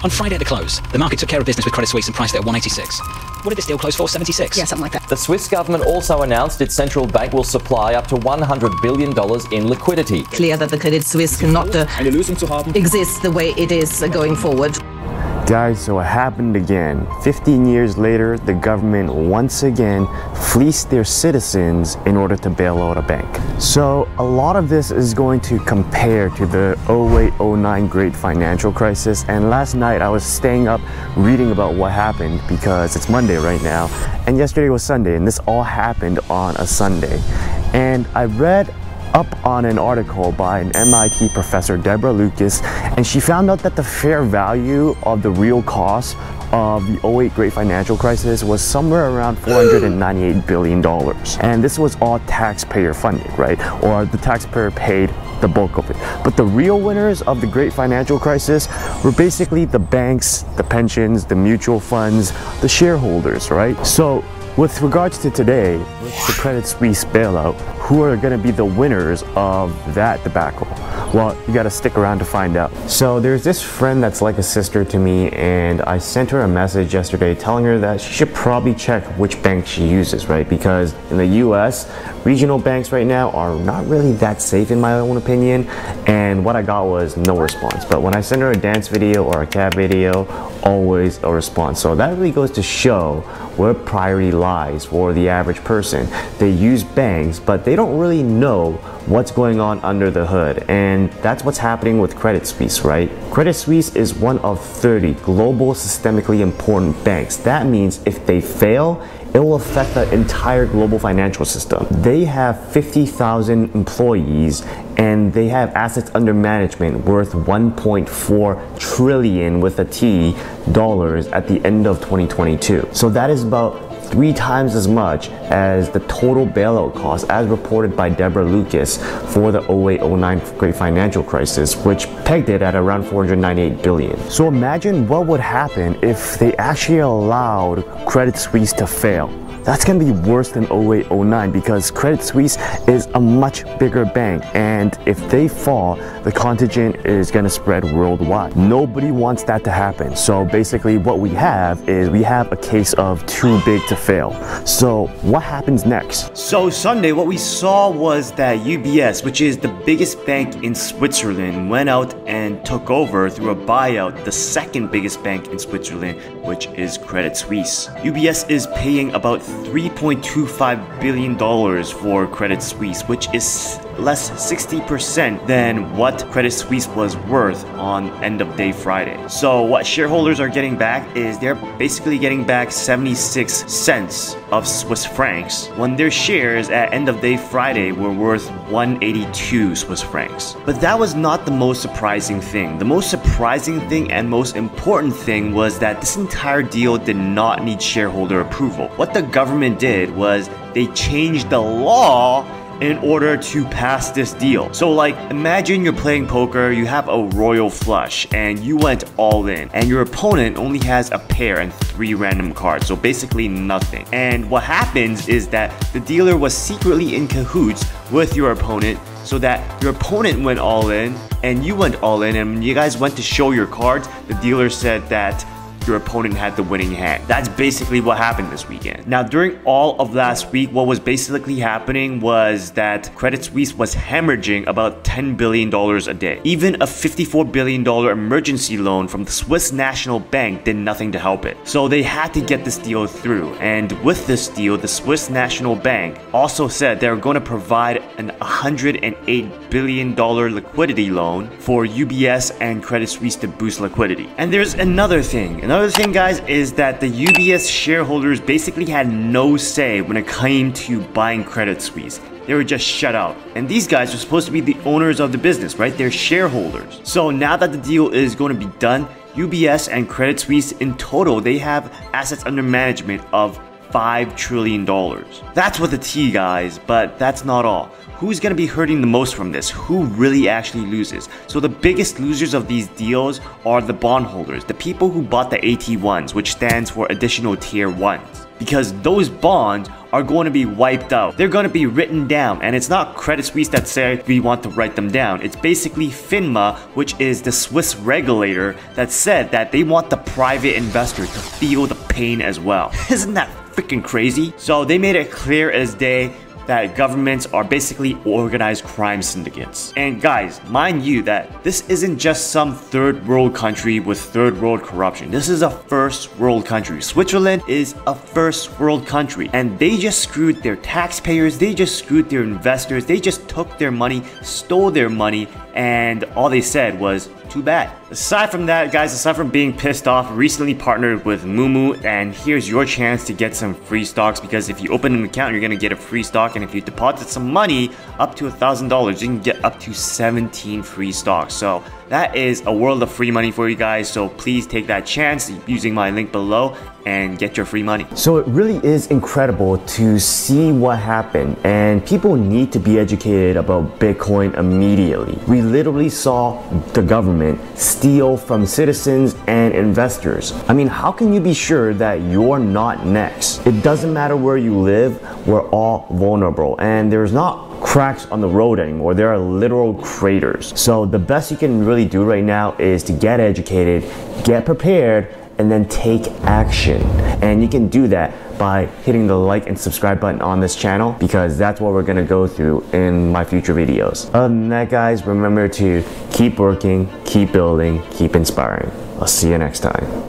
On Friday at the close, the market took care of business with Credit Suisse and priced it at 186. What did this deal close for? 76? Yeah, something like that. The Swiss government also announced its central bank will supply up to $100 billion in liquidity. Clear that the Credit Suisse cannot exist the way it is going forward. Guys, so it happened again. 15 years later, the government once again fleeced their citizens in order to bail out a bank. So a lot of this is going to compare to the 08-09 great financial crisis. And last night I was staying up reading about what happened because it's Monday right now. And yesterday was Sunday, and this all happened on a Sunday. And I read up on an article by an MIT professor, Deborah Lucas, and she found out that the fair value of the real cost of the 08 great financial crisis was somewhere around $498 billion. And this was all taxpayer funded, right? Or the taxpayer paid the bulk of it. But the real winners of the great financial crisis were basically the banks, the pensions, the mutual funds, the shareholders, right? So with regards to today, with the Credit Suisse bailout, who are going to be the winners of that debacle? Well, you got to stick around to find out. So there's this friend that's like a sister to me, and I sent her a message yesterday telling her that she should probably check which bank she uses, right? Because in the US, regional banks right now are not really that safe in my own opinion, and what I got was no response. But when I send her a dance video or a cat video, always a response. So that really goes to show where priority lies for the average person. They use banks, but they don't really know what's going on under the hood, and that's what's happening with Credit Suisse, right? Credit Suisse is one of 30 global systemically important banks. That means if they fail, it will affect the entire global financial system. They have 50,000 employees, and they have assets under management worth 1.4 trillion with a T dollars at the end of 2022. So that is about 3 times as much as the total bailout cost as reported by Deborah Lucas for the 08-09 great financial crisis, which pegged it at around 498 billion. So imagine what would happen if they actually allowed Credit Suisse to fail. That's going to be worse than 08-09 because Credit Suisse is a much bigger bank, and if they fall, the contagion is going to spread worldwide. Nobody wants that to happen. So basically what we have is we have a case of too big to fail. So what happens next? So Sunday, what we saw was that UBS, which is the biggest bank in Switzerland, went out and took over through a buyout the second biggest bank in Switzerland, which is Credit Suisse. UBS is paying about $3.25 billion for Credit Suisse, which is less 60% than what Credit Suisse was worth on end of day Friday. So what shareholders are getting back is they're basically getting back 76 cents of Swiss francs when their shares at end of day Friday were worth 182 Swiss francs. But that was not the most surprising thing. The most surprising thing and most important thing was that this entire deal did not need shareholder approval. What the government did was they changed the law in order to pass this deal. So like, imagine you're playing poker, you have a royal flush, and you went all in, and your opponent only has a pair and 3 random cards, so basically nothing. And what happens is that the dealer was secretly in cahoots with your opponent, so that your opponent went all in, and you went all in, and when you guys went to show your cards, the dealer said that your opponent had the winning hand. That's basically what happened this weekend. Now, during all of last week, what was basically happening was that Credit Suisse was hemorrhaging about $10 billion a day. Even a $54 billion emergency loan from the Swiss National Bank did nothing to help it. So they had to get this deal through. And with this deal, the Swiss National Bank also said they're going to provide an $108 billion liquidity loan for UBS and Credit Suisse to boost liquidity. And there's another thing. Another thing, guys, is that the UBS shareholders basically had no say when it came to buying Credit Suisse. They were just shut out. And these guys are supposed to be the owners of the business, right? They're shareholders. So now that the deal is going to be done, UBS and Credit Suisse in total, they have assets under management of $5 trillion. That's what the tea, guys, but that's not all. Who's going to be hurting the most from this? Who really actually loses? So the biggest losers of these deals are the bondholders, the people who bought the AT1s, which stands for additional tier 1s. Because those bonds are going to be wiped out. They're going to be written down, and it's not Credit Suisse that said we want to write them down. It's basically FINMA, which is the Swiss regulator, that said that they want the private investor to feel the pain as well. Isn't that freaking crazy? So they made it clear as day that governments are basically organized crime syndicates. And guys, mind you that this isn't just some third world country with third world corruption. This is a first world country. Switzerland is a first world country, and they just screwed their taxpayers, they just screwed their investors, they just took their money, stole their money, and all they said was, too bad. Aside from that, guys, aside from being pissed off, recently partnered with Moomoo, and here's your chance to get some free stocks, because if you open an account, you're gonna get a free stock, and if you deposit some money up to $1,000, you can get up to 17 free stocks. So that is a world of free money for you guys, so please take that chance using my link below and get your free money. So it really is incredible to see what happened, and people need to be educated about Bitcoin immediately. We literally saw the government steal from citizens and investors. I mean, how can you be sure that you're not next? It doesn't matter where you live, we're all vulnerable, and there's not cracks on the road anymore. There are literal craters. So the best you can really do right now is to get educated, get prepared, and then take action. And you can do that by hitting the like and subscribe button on this channel, because that's what we're gonna go through in my future videos. Other than that, guys, remember to keep working, keep building, keep inspiring. I'll see you next time.